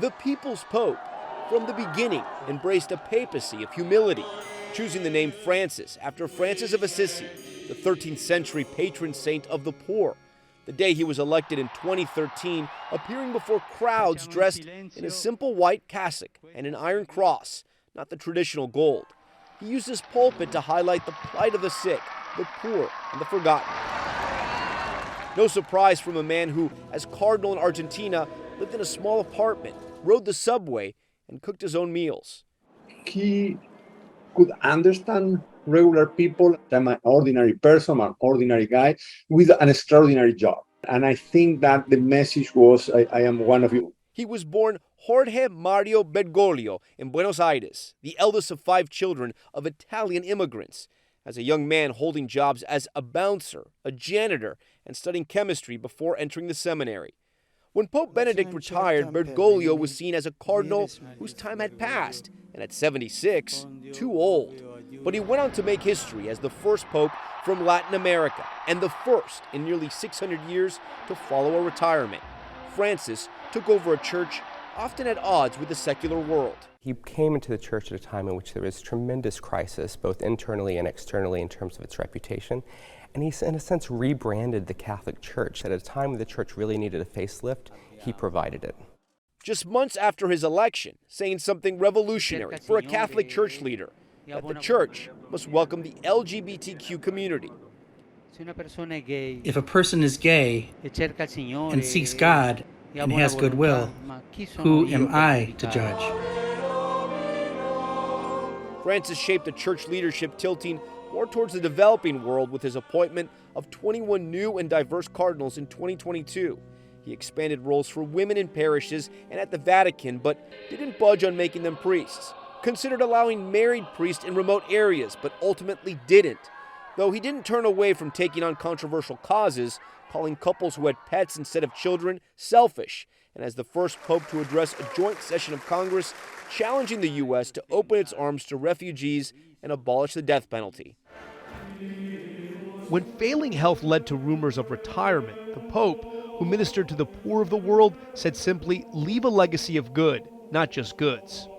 The People's Pope, from the beginning, embraced a papacy of humility, choosing the name Francis after Francis of Assisi, the 13th century patron saint of the poor. The day he was elected in 2013, appearing before crowds dressed in a simple white cassock and an iron cross, not the traditional gold. He used his pulpit to highlight the plight of the sick, the poor, and the forgotten. No surprise from a man who, as cardinal in Argentina, lived in a small apartment, rode the subway, and cooked his own meals. He could understand regular people. I'm an ordinary person, an ordinary guy with an extraordinary job. And I think that the message was, I am one of you. He was born Jorge Mario Bergoglio in Buenos Aires, the eldest of 5 children of Italian immigrants. As a young man holding jobs as a bouncer, a janitor, and studying chemistry before entering the seminary. When Pope Benedict retired, Bergoglio was seen as a cardinal whose time had passed, and at 76, too old. But he went on to make history as the first pope from Latin America, and the first in nearly 600 years to follow a retirement. Francis took over a church often at odds with the secular world. He came into the church at a time in which there was tremendous crisis, both internally and externally in terms of its reputation. And he, in a sense, rebranded the Catholic Church. At a time when the church really needed a facelift, he provided it. Just months after his election, saying something revolutionary for a Catholic church leader, that the church must welcome the LGBTQ community. If a person is gay and seeks God and has goodwill, who am I to judge? Francis shaped the church leadership tilting more towards the developing world with his appointment of 21 new and diverse cardinals in 2022. He expanded roles for women in parishes and at the Vatican, but didn't budge on making them priests. Considered allowing married priests in remote areas, but ultimately didn't. Though he didn't turn away from taking on controversial causes, calling couples who had pets instead of children selfish, and as the first pope to address a joint session of Congress, challenging the U.S. to open its arms to refugees and abolish the death penalty. When failing health led to rumors of retirement, the Pope, who ministered to the poor of the world, said simply, "Leave a legacy of good, not just goods."